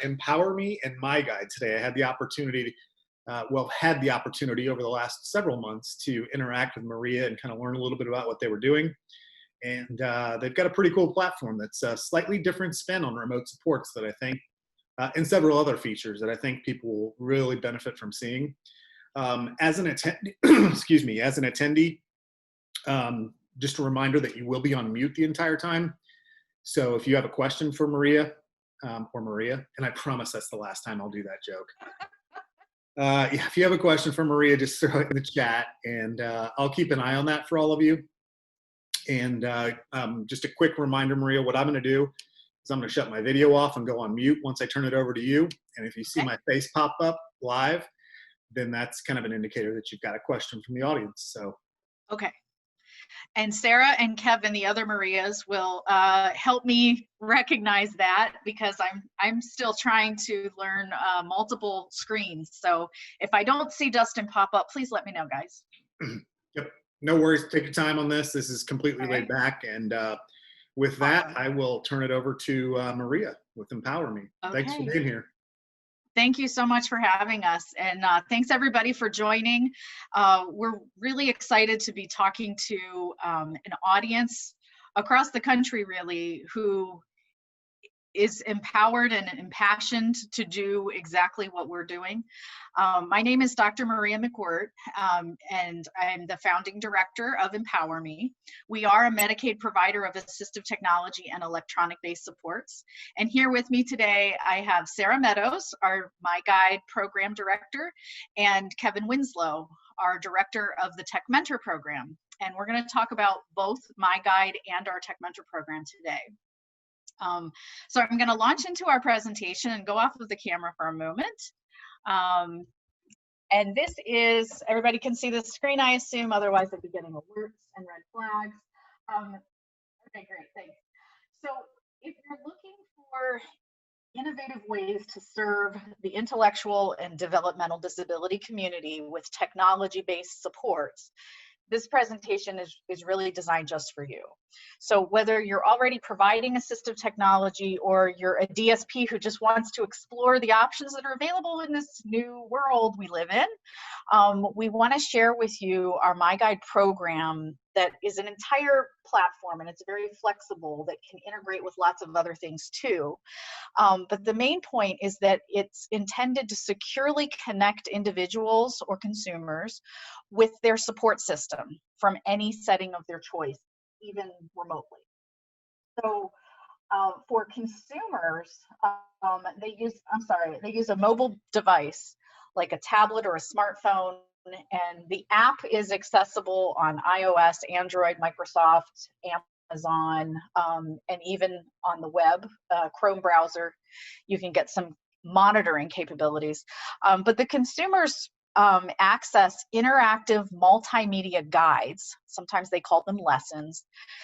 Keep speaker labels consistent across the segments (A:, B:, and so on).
A: Empower Me and MyGuide today. I had the opportunity, had the opportunity over the last several months to interact with Maria and kind of learn a little bit about what they were doing. And they've got a pretty cool platform that's a slightly different spin on remote supports that I think, and several other features that I think people will really benefit from seeing. As an attendee, excuse me, as an attendee, just a reminder that you will be on mute the entire time. So if you have a question for Maria, and I promise that's the last time I'll do that joke. Yeah, if you have a question for Maria, just throw it in the chat, and I'll keep an eye on that for all of you. And just a quick reminder, Maria, what I'm going to do is I'm going to shut my video off and go on mute once I turn it over to you. And if you see my face pop up live, then that's kind of an indicator that you've got a question from the audience. So.
B: Okay. And Sarah and Kevin, the other Marias, will help me recognize that, because I'm still trying to learn multiple screens. So if I don't see Dustin pop up, please let me know, guys.
A: Yep. No worries. Take your time on this. This is completely laid back. And with that, I will turn it over to Maria with Empower Me.
B: Okay.
A: Thanks for being here.
B: Thank you so much for having us, and thanks everybody for joining. We're really excited to be talking to an audience across the country, really, who is empowered and impassioned to do exactly what we're doing. My name is Dr. Maria McWhirter, and I'm the founding director of Empower Me. We are a Medicaid provider of assistive technology and electronic-based supports. And here with me today, I have Sarah Meadows, our MyGuide program director, and Kevin Winslow, our director of the Tech Mentor program. And we're going to talk about both MyGuide and our Tech Mentor program today. So I'm going to launch into our presentation and go off of the camera for a moment. And this is, everybody can see the screen, I assume, otherwise they'd be getting alerts and red flags. Okay, great, thanks. So if you're looking for innovative ways to serve the intellectual and developmental disability community with technology-based supports, this presentation is really designed just for you. So whether you're already providing assistive technology or you're a DSP who just wants to explore the options that are available in this new world we live in, we want to share with you our MyGuide program that is an entire platform, and it's very flexible, that can integrate with lots of other things too. But the main point is that it's intended to securely connect individuals or consumers with their support system from any setting of their choice, even remotely. So for consumers, they use a mobile device like a tablet or a smartphone, and the app is accessible on iOS, Android, Microsoft, Amazon, and even on the web, Chrome browser. You can get some monitoring capabilities, but the consumers access interactive multimedia guides, sometimes they call them lessons,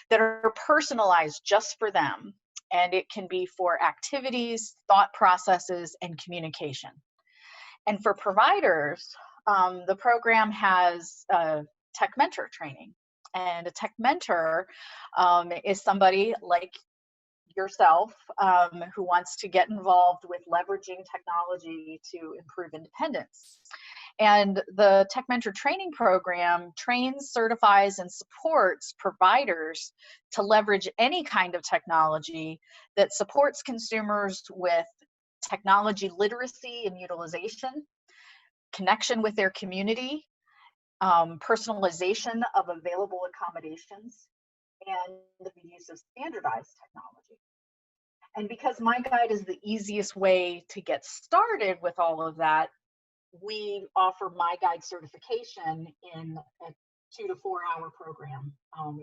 B: that are personalized just for them. And it can be for activities, thought processes, and communication. And for providers, the program has Tech Mentor training. And a Tech Mentor is somebody like yourself who wants to get involved with leveraging technology to improve independence. And the Tech Mentor training program trains, certifies, and supports providers to leverage any kind of technology that supports consumers with technology literacy and utilization, connection with their community, personalization of available accommodations, and the use of standardized technology. And because MyGuide is the easiest way to get started with all of that, we offer MyGuide certification in a 2 to 4 hour program.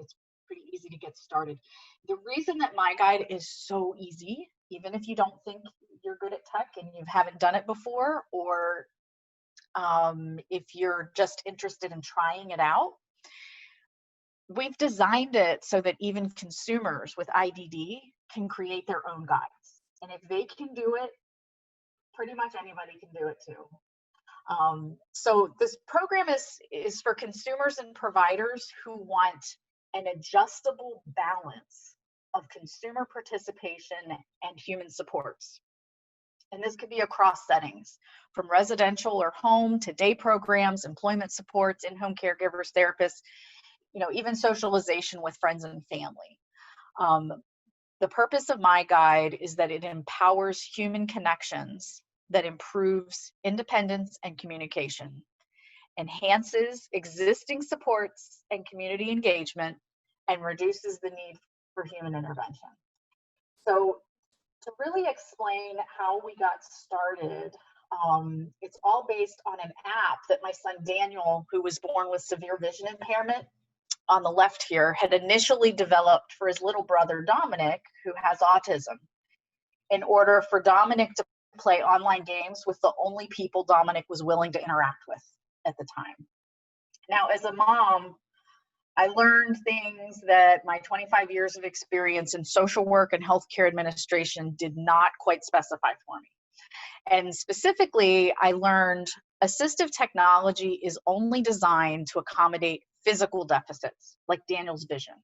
B: It's pretty easy to get started. The reason that MyGuide is so easy, even if you don't think you're good at tech and you haven't done it before, or if you're just interested in trying it out, we've designed it so that even consumers with IDD can create their own guides. And if they can do it, pretty much anybody can do it too. So this program is for consumers and providers who want an adjustable balance of consumer participation and human supports. And this could be across settings, from residential or home to day programs, employment supports, in-home caregivers, therapists, even socialization with friends and family. Um, the purpose of MyGuide is that it empowers human connections, that improves independence and communication, enhances existing supports and community engagement, and reduces the need for human intervention. So to really explain how we got started, it's all based on an app that my son Daniel, who was born with severe vision impairment, on the left here, had initially developed for his little brother Dominic, who has autism, in order for Dominic to play online games with the only people Dominic was willing to interact with at the time. Now, as a mom, I learned things that my 25 years of experience in social work and healthcare administration did not quite specify for me. And specifically, I learned assistive technology is only designed to accommodate physical deficits like Daniel's vision,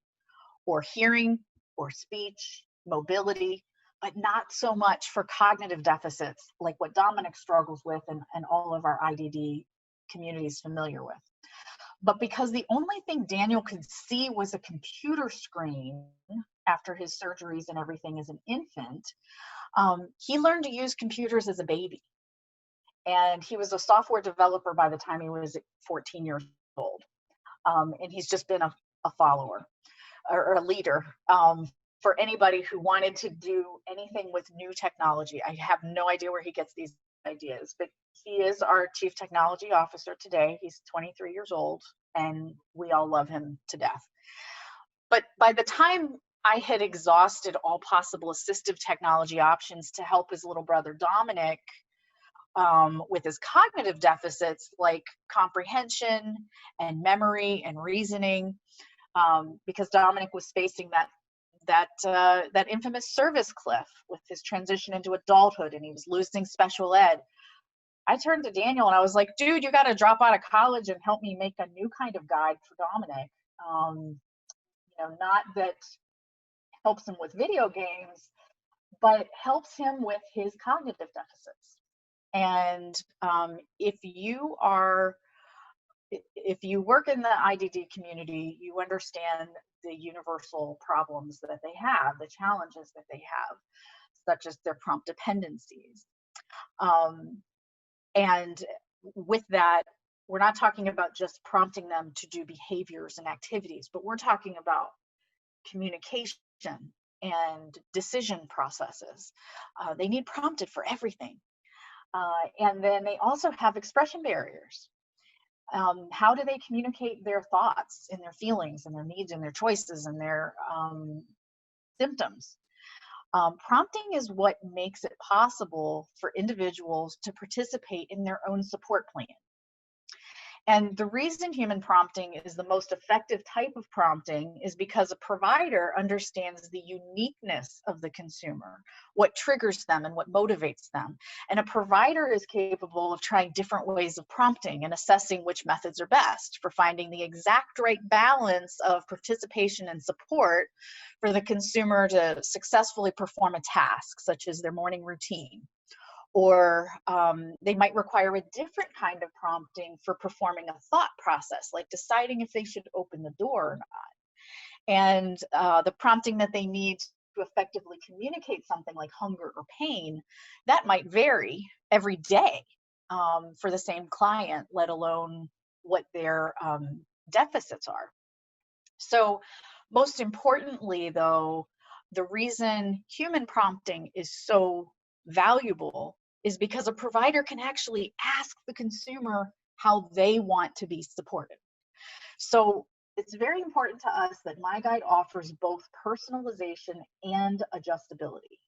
B: or hearing, or speech, mobility, but not so much for cognitive deficits like what Dominic struggles with and all of our IDD community is familiar with. But because the only thing Daniel could see was a computer screen after his surgeries and everything as an infant, he learned to use computers as a baby. And he was a software developer by the time he was 14 years old. And he's just been a follower or a leader for anybody who wanted to do anything with new technology. I have no idea where he gets these ideas, but he is our chief technology officer today. He's 23 years old, and we all love him to death. But by the time I had exhausted all possible assistive technology options to help his little brother Dominic with his cognitive deficits like comprehension and memory and reasoning, because Dominic was facing that infamous service cliff with his transition into adulthood, and he was losing special ed. I turned to Daniel and I was like, dude, you got to drop out of college and help me make a new kind of guide for Dominic. Not that helps him with video games, but helps him with his cognitive deficits. And if you work in the IDD community, you understand the universal problems that they have, the challenges that they have, such as their prompt dependencies. And with that, we're not talking about just prompting them to do behaviors and activities, but we're talking about communication and decision processes. They need prompted for everything. And then they also have expression barriers. How do they communicate their thoughts and their feelings and their needs and their choices and their symptoms? Prompting is what makes it possible for individuals to participate in their own support plan. And the reason human prompting is the most effective type of prompting is because a provider understands the uniqueness of the consumer, what triggers them and what motivates them. And a provider is capable of trying different ways of prompting and assessing which methods are best for finding the exact right balance of participation and support for the consumer to successfully perform a task, such as their morning routine. Or they might require a different kind of prompting for performing a thought process, like deciding if they should open the door or not. And the prompting that they need to effectively communicate something like hunger or pain, that might vary every day for the same client, let alone what their deficits are. So most importantly, though, the reason human prompting is so valuable is because a provider can actually ask the consumer how they want to be supported. So it's very important to us that MyGuide offers both personalization and adjustability.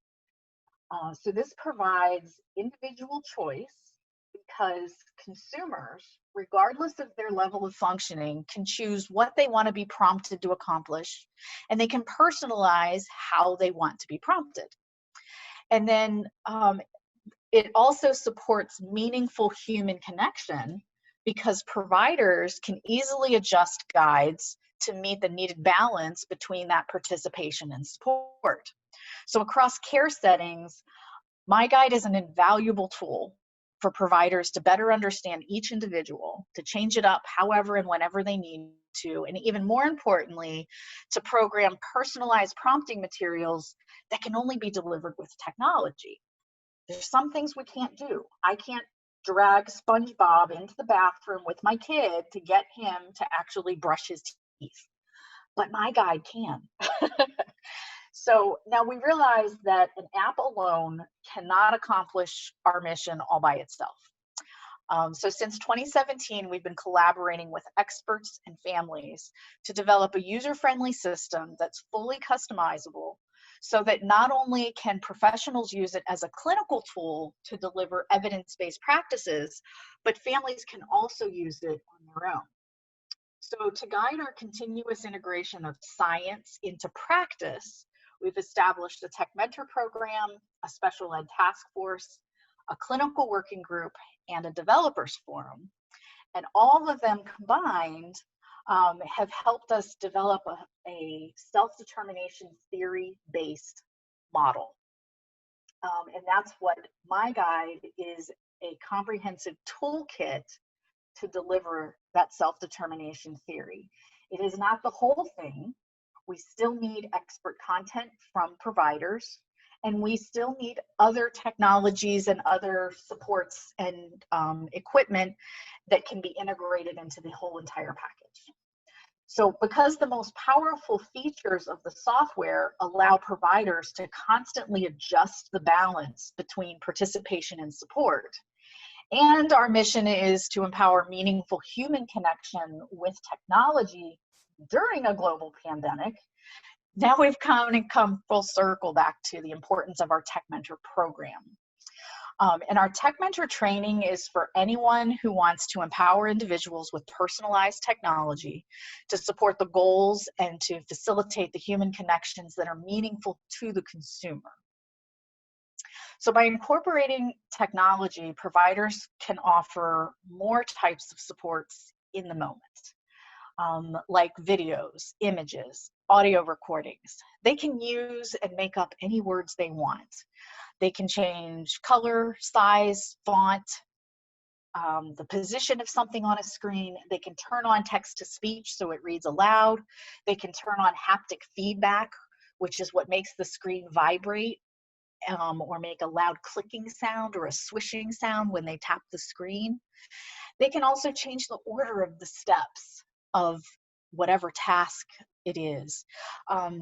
B: So this provides individual choice because consumers, regardless of their level of functioning, can choose what they want to be prompted to accomplish, and they can personalize how they want to be prompted. And then it also supports meaningful human connection because providers can easily adjust guides to meet the needed balance between that participation and support. So across care settings, MyGuide is an invaluable tool for providers to better understand each individual, to change it up however and whenever they need to, and even more importantly, to program personalized prompting materials that can only be delivered with technology. There's some things we can't do. I can't drag SpongeBob into the bathroom with my kid to get him to actually brush his teeth, but MyGuide can. So now we realize that an app alone cannot accomplish our mission all by itself. So since 2017, we've been collaborating with experts and families to develop a user-friendly system that's fully customizable so that not only can professionals use it as a clinical tool to deliver evidence-based practices, but families can also use it on their own. So to guide our continuous integration of science into practice, we've established a tech mentor program, a special ed task force, a clinical working group, and a developers forum. And all of them combined have helped us develop a self-determination theory-based model. And that's what MyGuide is, a comprehensive toolkit to deliver that self-determination theory. It is not the whole thing. We still need expert content from providers, and we still need other technologies and other supports and equipment that can be integrated into the whole entire package. So because the most powerful features of the software allow providers to constantly adjust the balance between participation and support, and our mission is to empower meaningful human connection with technology during a global pandemic, now we've come full circle back to the importance of our Tech Mentor program. And our Tech Mentor training is for anyone who wants to empower individuals with personalized technology to support the goals and to facilitate the human connections that are meaningful to the consumer. So by incorporating technology, providers can offer more types of supports in the moment, like videos, images, audio recordings. They can use and make up any words they want. They can change color, size, font, the position of something on a screen. They can turn on text to speech so it reads aloud. They can turn on haptic feedback, which is what makes the screen vibrate or make a loud clicking sound or a swishing sound when they tap the screen. They can also change the order of the steps of whatever task it is.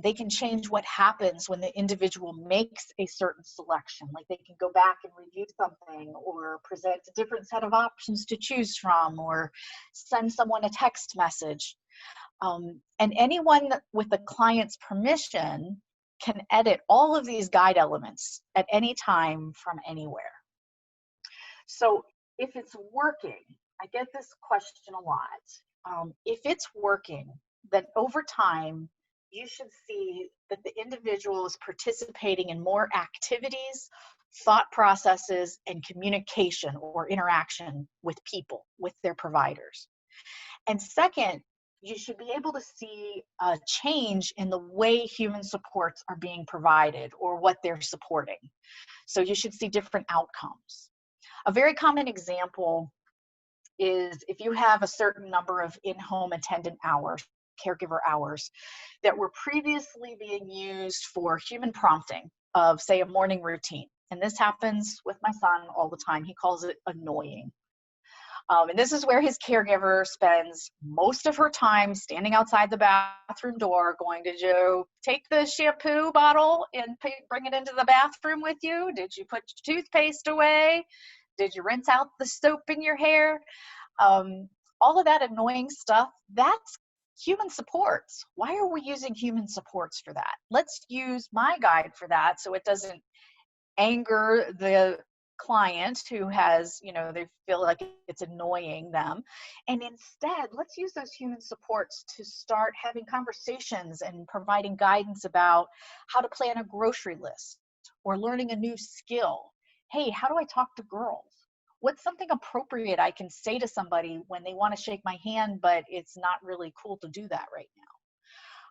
B: They can change what happens when the individual makes a certain selection, like they can go back and review something or present a different set of options to choose from or send someone a text message. And anyone with the client's permission can edit all of these guide elements at any time from anywhere. So if it's working, I get this question a lot. If it's working, then over time, you should see that the individual is participating in more activities, thought processes, and communication or interaction with people, with their providers. And second, you should be able to see a change in the way human supports are being provided or what they're supporting. So you should see different outcomes. A very common example is if you have a certain number of in-home attendant hours, caregiver hours, that were previously being used for human prompting of, say, a morning routine. And this happens with my son all the time. He calls it annoying. And this is where his caregiver spends most of her time standing outside the bathroom door going, did you take the shampoo bottle and bring it into the bathroom with you? Did you put your toothpaste away? Did you rinse out the soap in your hair? All of that annoying stuff, that's human supports. Why are we using human supports for that? Let's use MyGuide for that so it doesn't anger the client who has, they feel like it's annoying them. And instead, let's use those human supports to start having conversations and providing guidance about how to plan a grocery list or learning a new skill. Hey, how do I talk to girls? What's something appropriate I can say to somebody when they want to shake my hand, but it's not really cool to do that right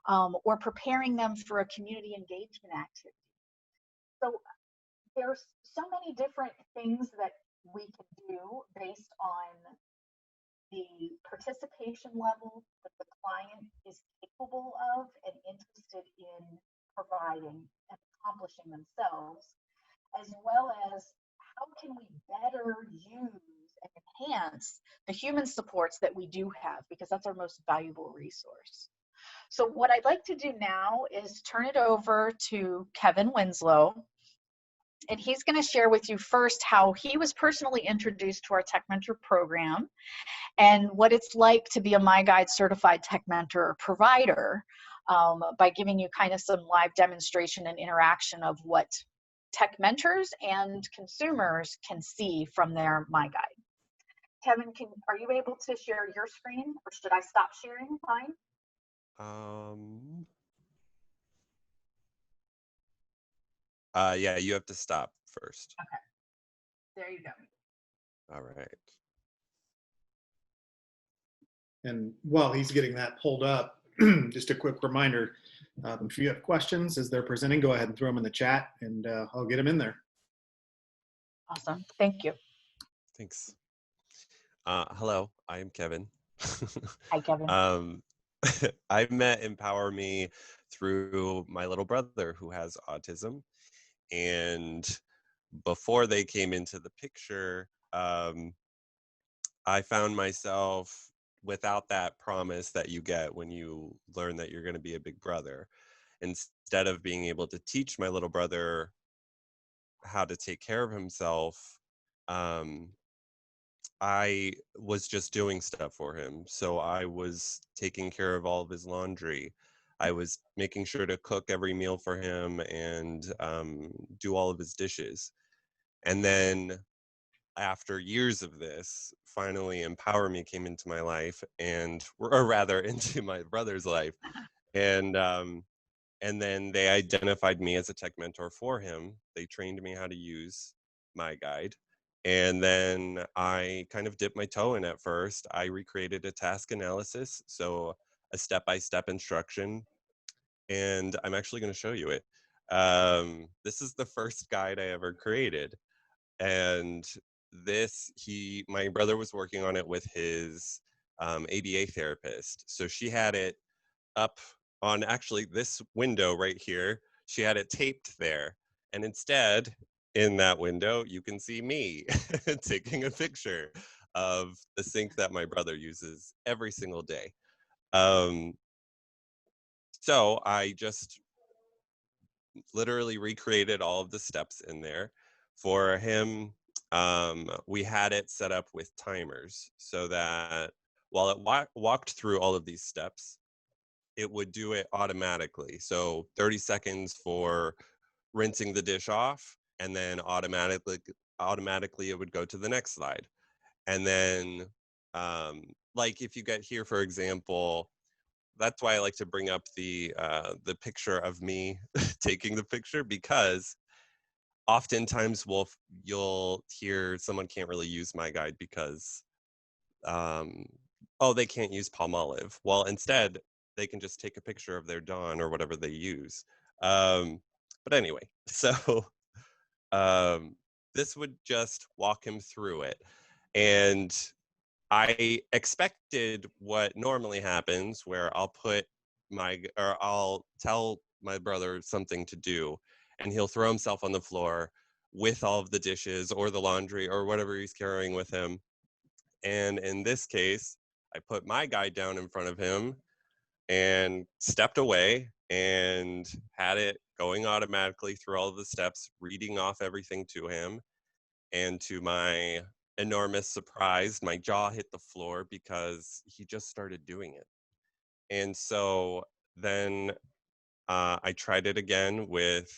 B: now? Or preparing them for a community engagement activity. So there's so many different things that we can do based on the participation level that the client is capable of and interested in providing and accomplishing themselves, as well as how can we better use and enhance the human supports that we do have, because that's our most valuable resource. So what I'd like to do now is turn it over to Kevin Winslow, and he's going to share with you first how he was personally introduced to our Tech Mentor program and what it's like to be a MyGuide certified Tech Mentor provider, by giving you kind of some live demonstration and interaction of what tech mentors and consumers can see from their MyGuide. Kevin, are you able to share your screen, or should I stop sharing? Fine.
C: Yeah, you have to stop first.
B: Okay. There you go.
C: All right.
A: And while he's getting that pulled up, just a quick reminder, if you have questions as they're presenting, go ahead and throw them in the chat, and I'll get them in there.
B: Awesome. Thank you.
C: Thanks. Hello, I am Kevin.
B: Hi, Kevin.
C: I met Empower Me through my little brother who has autism. And before they came into the picture, I found myself without that promise that you get when you learn that you're going to be a big brother. Instead of being able to teach my little brother how to take care of himself, I was just doing stuff for him. So I was taking care of all of his laundry. I was making sure to cook every meal for him and do all of his dishes. And then after years of this, finally Empower Me came into my life, or rather into my brother's life. And then they identified me as a tech mentor for him. They trained me how to use MyGuide. And then I kind of dipped my toe in at first. I recreated a task analysis, so a step-by-step instruction. And I'm actually going to show you it. This is the first guide I ever created. And my brother was working on it with his ABA therapist. So she had it up on actually this window right here. She had it taped there. And instead, in that window, you can see me taking a picture of the sink that my brother uses every single day. So I just literally recreated all of the steps in there. For him, we had it set up with timers so that while it walked through all of these steps, it would do it automatically. So 30 seconds for rinsing the dish off, and then automatically it would go to the next slide. And then like if you get here, for example, that's why I like to bring up the picture of me taking the picture, because oftentimes you'll hear someone can't really use MyGuide because they can't use Palmolive. Well, instead they can just take a picture of their Dawn or whatever they use. But anyway, so this would just walk him through it. And I expected what normally happens, where I'll tell my brother something to do, and he'll throw himself on the floor with all of the dishes or the laundry or whatever he's carrying with him. And in this case, I put MyGuide down in front of him and stepped away and had it going automatically through all of the steps, reading off everything to him. And to my enormous surprise, my jaw hit the floor because he just started doing it. And so then I tried it again with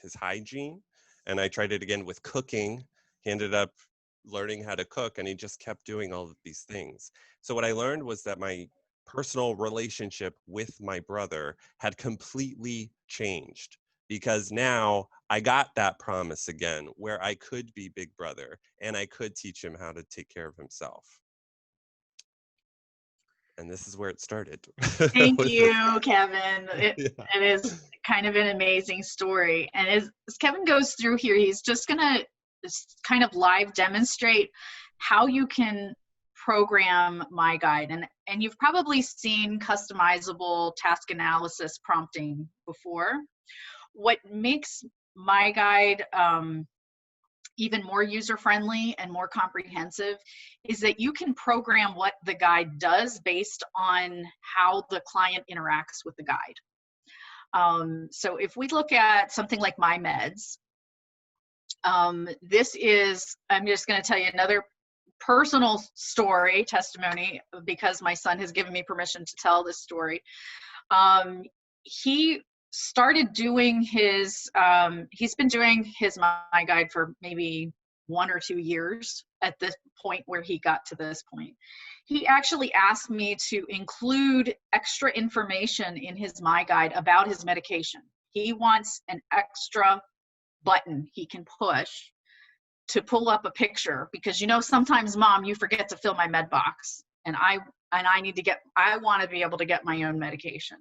C: his hygiene, and I tried it again with cooking. He ended up learning how to cook, and he just kept doing all of these things. So what I learned was that my personal relationship with my brother had completely changed, because now I got that promise again where I could be big brother and I could teach him how to take care of himself. and this is where it started.
B: Thank you, Kevin.
C: Yeah.
B: It is kind of an amazing story. And as Kevin goes through here, he's just going to kind of live demonstrate how you can program MyGuide. And you've probably seen customizable task analysis prompting before. What makes MyGuide even more user-friendly and more comprehensive is that you can program what the guide does based on how the client interacts with the guide. So if we look at something like My Meds, this is, I'm just going to tell you another personal story, testimony, because my son has given me permission to tell this story. He started doing his, he's been doing his MyGuide for maybe 1 or 2 years at this point where he got to this point. He actually asked me to include extra information in his MyGuide about his medication. He wants an extra button he can push to pull up a picture, because sometimes, Mom, you forget to fill my med box, and I want to be able to get my own medication.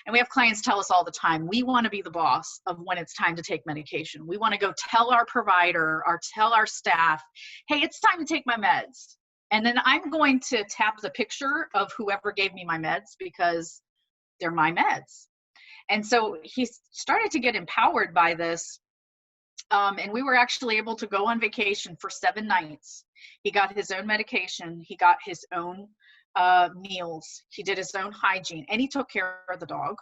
B: And we have clients tell us all the time, we want to be the boss of when it's time to take medication. We want to go tell our provider or tell our staff, hey, it's time to take my meds. And then I'm going to tap the picture of whoever gave me my meds because they're my meds. And so he started to get empowered by this. And we were actually able to go on vacation for 7 nights. He got his own medication. He got his own meals. He did his own hygiene, and he took care of the dog.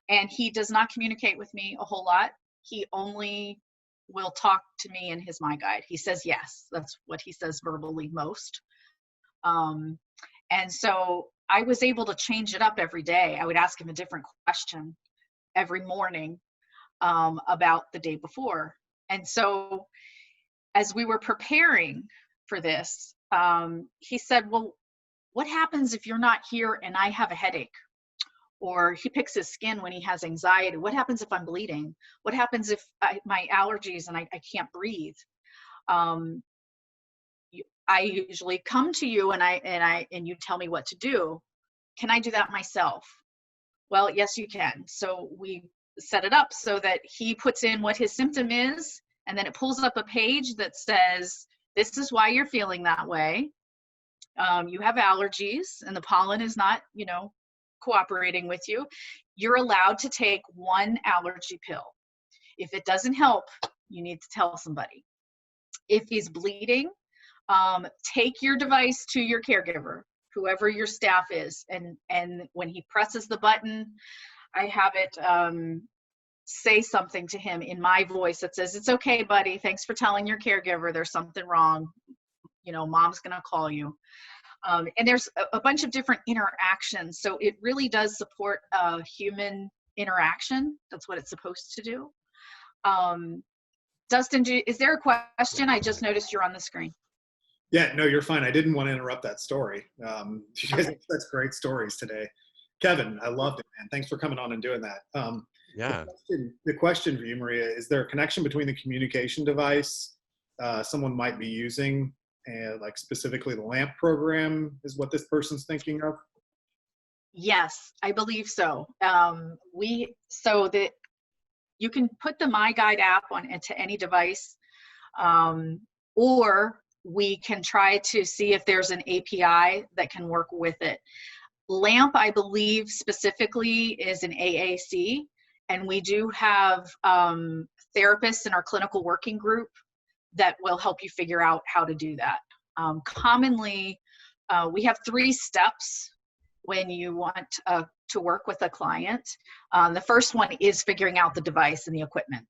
B: And he does not communicate with me a whole lot. He only will talk to me in his MyGuide. He says yes. That's what he says verbally most. And so I was able to change it up every day. I would ask him a different question every morning about the day before. And so as we were preparing for this, he said, well, what happens if you're not here and I have a headache? Or he picks his skin when he has anxiety. What happens if I'm bleeding? What happens if my allergies and I can't breathe? I usually come to you and you tell me what to do. Can I do that myself? Well, yes, you can. So we set it up so that he puts in what his symptom is, and then it pulls up a page that says, this is why you're feeling that way. You have allergies and the pollen is not, cooperating with you. You're allowed to take 1 allergy pill. If it doesn't help, you need to tell somebody. If he's bleeding, take your device to your caregiver, whoever your staff is. And when he presses the button, I have it say something to him in my voice that says, it's okay, buddy. Thanks for telling your caregiver there's something wrong. Mom's going to call you. And there's a bunch of different interactions. So it really does support human interaction. That's what it's supposed to do. Dustin, is there a question? I just noticed you're on the screen.
A: Yeah, no, you're fine. I didn't want to interrupt that story. You guys have such great stories today. Kevin, I loved it, man. Thanks for coming on and doing that.
C: Yeah.
A: The question for you, Maria, is there a connection between the communication device someone might be using, and like specifically the LAMP program is what this person's thinking of?
B: Yes, I believe so. You can put the MyGuide app into any device, or we can try to see if there's an API that can work with it. LAMP, I believe specifically, is an AAC, and we do have therapists in our clinical working group that will help you figure out how to do that. Commonly, we have 3 steps when you want to work with a client. The first one is figuring out the device and the equipment.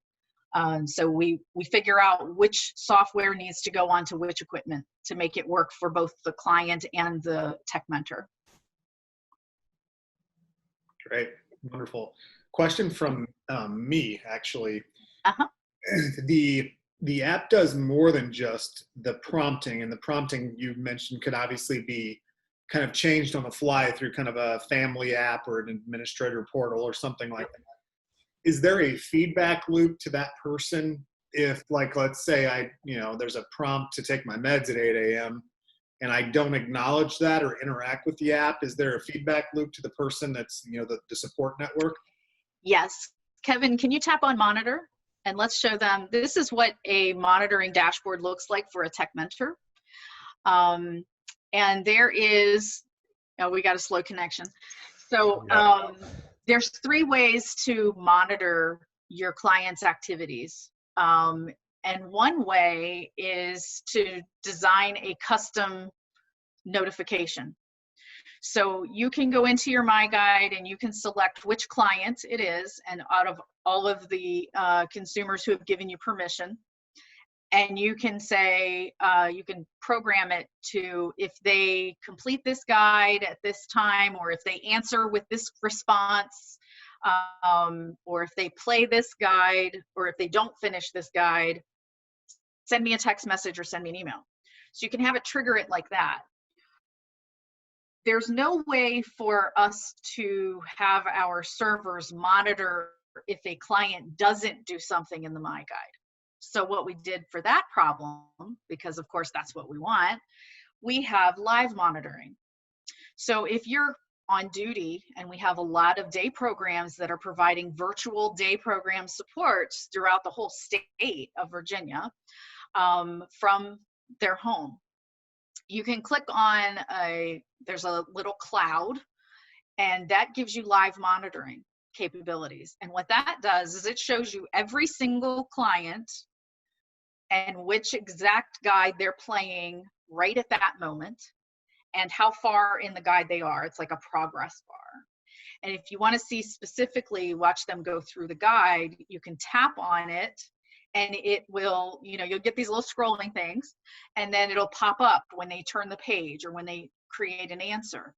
B: So we figure out which software needs to go onto which equipment to make it work for both the client and the tech mentor.
A: Great, wonderful. Question from me, actually.
B: Uh-huh.
A: The app does more than just the prompting, and the prompting you mentioned could obviously be kind of changed on the fly through kind of a family app or an administrator portal or something like that. Is there a feedback loop to that person? If, like, let's say there's a prompt to take my meds at 8 a.m. and I don't acknowledge that or interact with the app, is there a feedback loop to the person that's, the support network?
B: Yes. Kevin, can you tap on monitor? And let's show them, this is what a monitoring dashboard looks like for a tech mentor. And there is, oh, we got a slow connection. So there's 3 ways to monitor your client's activities. And one way is to design a custom notification. So you can go into your MyGuide and you can select which client it is, and out of all of the consumers who have given you permission, and you can say, you can program it to, if they complete this guide at this time, or if they answer with this response, or if they play this guide, or if they don't finish this guide, send me a text message or send me an email. So you can have it trigger it like that. There's no way for us to have our servers monitor if a client doesn't do something in the MyGuide. So what we did for that problem, because of course that's what we want, we have live monitoring. So if you're on duty, and we have a lot of day programs that are providing virtual day program supports throughout the whole state of Virginia, from their home. You can click on there's a little cloud, and that gives you live monitoring capabilities. And what that does is it shows you every single client and which exact guide they're playing right at that moment, and how far in the guide they are. It's like a progress bar. And if you want to see specifically, watch them go through the guide, you can tap on it, and it will, you'll get these little scrolling things, and then it'll pop up when they turn the page or when they create an answer.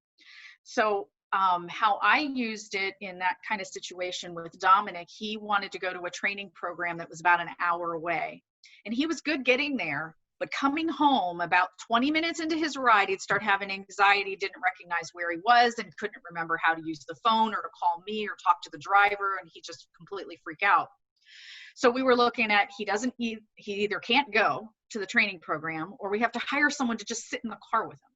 B: So how I used it in that kind of situation with Dominic, he wanted to go to a training program that was about an hour away. And he was good getting there, but coming home about 20 minutes into his ride, he'd start having anxiety, didn't recognize where he was, and couldn't remember how to use the phone or to call me or talk to the driver, and he just completely freak out. So we were looking at, he either can't go to the training program, or we have to hire someone to just sit in the car with him.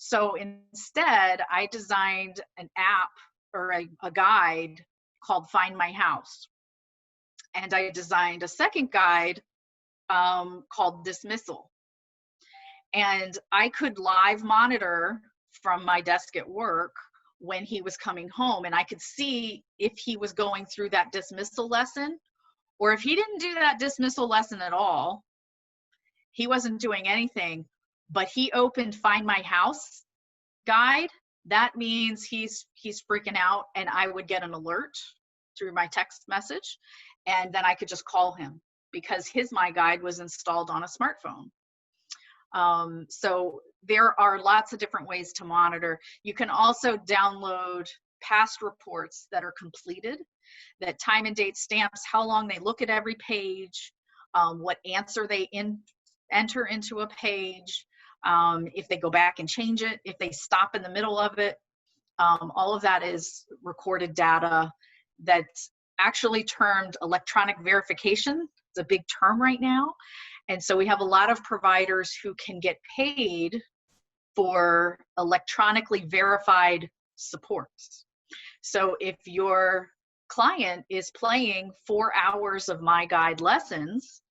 B: So instead, I designed an app or a guide called Find My House. And I designed a second guide called Dismissal. And I could live monitor from my desk at work when he was coming home, and I could see if he was going through that dismissal lesson, or if he didn't do that dismissal lesson at all, he wasn't doing anything, but he opened Find My House guide. That means he's freaking out, and I would get an alert through my text message, and then I could just call him because his MyGuide was installed on a smartphone. So there are lots of different ways to monitor. You can also download past reports that are completed, that time and date stamps how long they look at every page, what answer they enter into a page, if they go back and change it, if they stop in the middle of it. All of that is recorded data that's actually termed electronic verification. It's a big term right now. And so we have a lot of providers who can get paid for electronically verified supports. So if your client is playing 4 hours of MyGuide lessons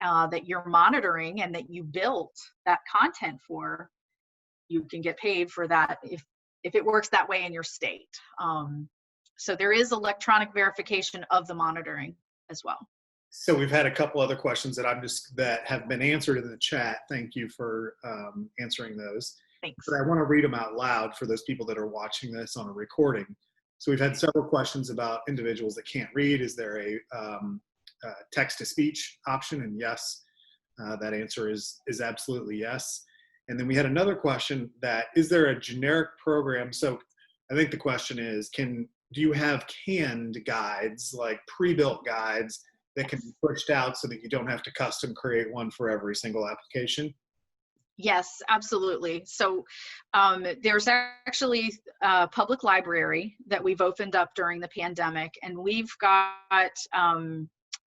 B: that you're monitoring and that you built that content for, you can get paid for that if it works that way in your state. So there is electronic verification of the monitoring as well.
A: So we've had a couple other questions that have been answered in the chat. Thank you for answering those.
B: Thanks.
A: But I want to read them out loud for those people that are watching this on a recording. So we've had several questions about individuals that can't read. Is there a text-to-speech option? And yes, that answer is absolutely yes. And then we had another question that, is there a generic program? So I think the question is, do you have canned guides, like pre-built guides that can be pushed out so that you don't have to custom create one for every single application?
B: Yes, absolutely. So there's actually a public library that we've opened up during the pandemic, and we've got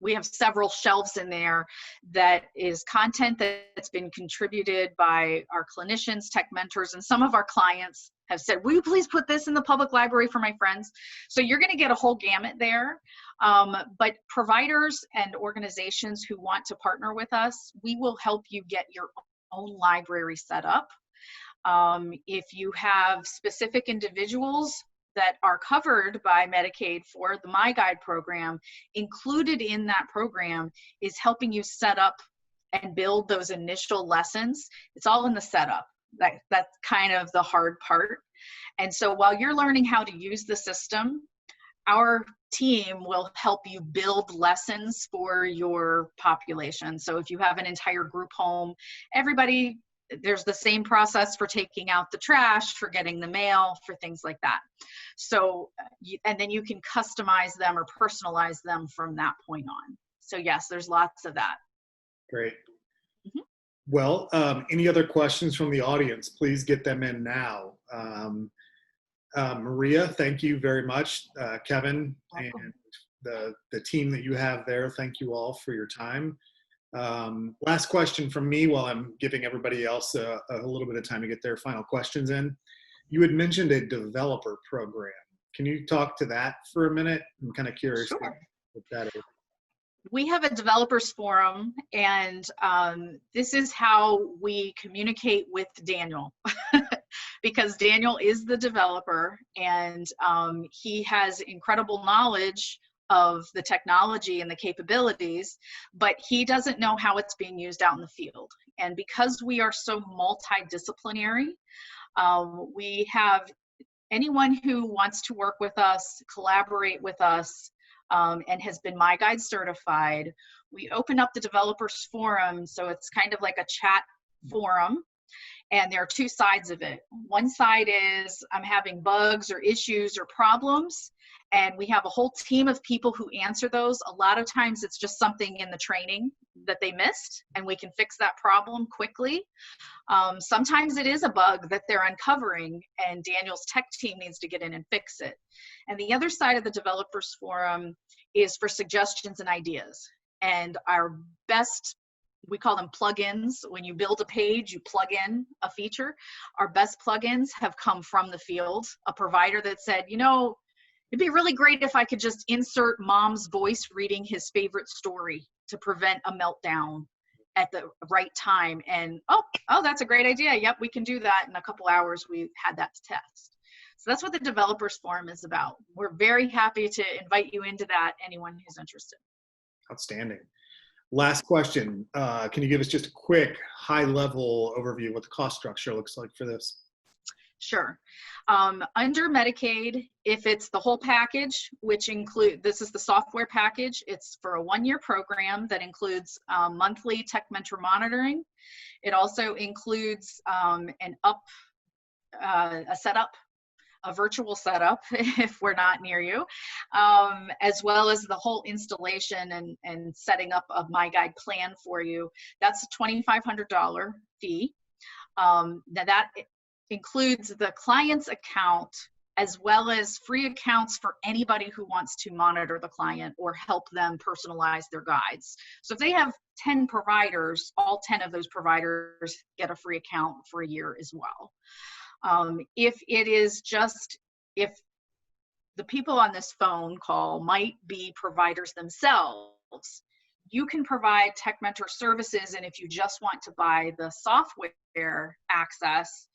B: we have several shelves in there that is content that's been contributed by our clinicians, tech mentors, and some of our clients have said, will you please put this in the public library for my friends? So you're going to get a whole gamut there. But providers and organizations who want to partner with us, we will help you get your own library set up. If you have specific individuals that are covered by Medicaid for the MyGuide program, included in that program is helping you set up and build those initial lessons. It's all in the setup. That's kind of the hard part. And so while you're learning how to use the system, our team will help you build lessons for your population. So if you have an entire group home, everybody, there's the same process for taking out the trash, for getting the mail, for things like that. So, and then you can customize them or personalize them from that point on. So yes, there's lots of that.
A: Great. Well, any other questions from the audience? Please get them in now. Maria, thank you very much. Kevin, and the team that you have there, thank you all for your time. Last question from me while I'm giving everybody else a little bit of time to get their final questions in. You had mentioned a developer program. Can you talk to that for a minute? I'm kind of curious
B: Sure.
A: what that is.
B: We have a developers forum, and this is how we communicate with Daniel because Daniel is the developer, and he has incredible knowledge of the technology and the capabilities, but he doesn't know how it's being used out in the field. And because we are so multidisciplinary, we have anyone who wants to work with us, collaborate with us, and has been MyGuide certified. We open up the developers forum, so it's kind of like a chat forum, and there are two sides of it. One side is I'm having bugs or issues or problems, and we have a whole team of people who answer those. A lot of times it's just something in the training that they missed, and we can fix that problem quickly. Sometimes it is a bug that they're uncovering, and Daniel's tech team needs to get in and fix it. And the other side of the developers forum is for suggestions and ideas. And our best, we call them plugins. When you build a page, you plug in a feature. Our best plugins have come from the field. A provider that said, you know, it'd be really great if I could just insert mom's voice reading his favorite story to prevent a meltdown at the right time. And oh, that's a great idea. Yep, we can do that. In a couple hours, we had that to test. So that's what the developers forum is about. We're very happy to invite you into that, anyone who's interested.
A: Outstanding. Last question. Can you give us just a quick high-level overview of what the cost structure looks like for this?
B: Sure. Under Medicaid, if it's the whole package, which include, this is the software package, it's for a 1-year program that includes monthly tech mentor monitoring. It also includes a setup, a virtual setup if we're not near you, as well as the whole installation and setting up a MyGuide plan for you. That's a $2,500 fee. Now that includes the client's account as well as free accounts for anybody who wants to monitor the client or help them personalize their guides. So if they have 10 providers, all 10 of those providers get a free account for a year as well. If it is just, if the people on this phone call might be providers themselves, you can provide tech mentor services, and if you just want to buy the software access,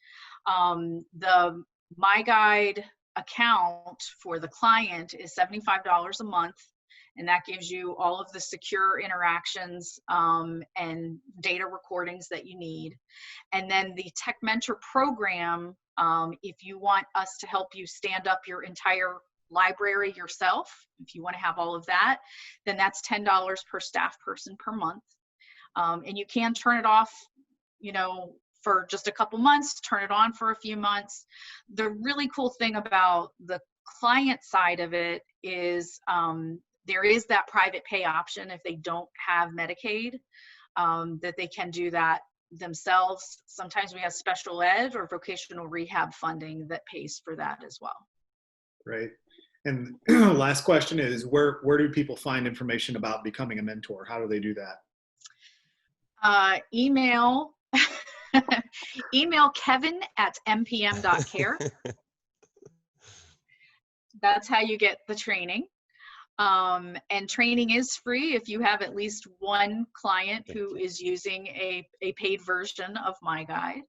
B: the MyGuide account for the client is $75 a month, and that gives you all of the secure interactions and data recordings that you need. And then the Tech Mentor program, if you want us to help you stand up your entire library yourself, if you want to have all of that, then that's $10 per staff person per month. And you can turn it off, you know, for just a couple months, turn it on for a few months. The really cool thing about the client side of it is there is that private pay option if they don't have Medicaid, that they can do that themselves. Sometimes we have special ed or vocational rehab funding that pays for that as well.
A: Right. And last question is, where do people find information about becoming a mentor? How do they do that?
B: Email email kevin@mpm.care. That's how you get the training. And training is free if you have at least one client who is using a paid version of MyGuide.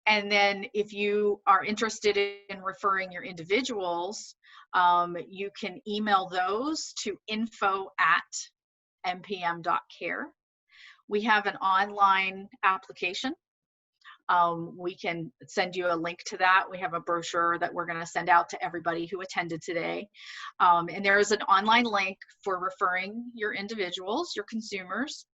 B: And then if you are interested in referring your individuals, you can email those to info@mpm.care. We have an online application. We can send you a link to that. We have a brochure that we're going to send out to everybody who attended today. And there is an online link for referring your individuals, your consumers.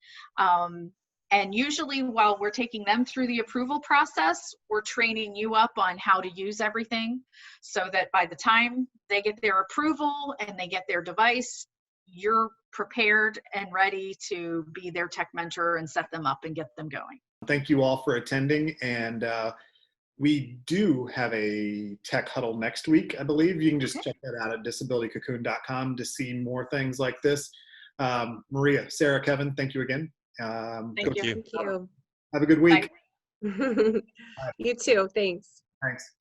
B: And usually while we're taking them through the approval process, we're training you up on how to use everything so that by the time they get their approval and they get their device, you're prepared and ready to be their tech mentor and set them up and get them going.
A: Thank you all for attending. And we do have a tech huddle next week, I believe. You can just check that out at disabilitycocoon.com to see more things like this. Maria, Sarah, Kevin, thank you again.
B: Thank you.
D: Thank you.
A: Have a good week.
B: Bye.
D: You too. Thanks.
A: Thanks.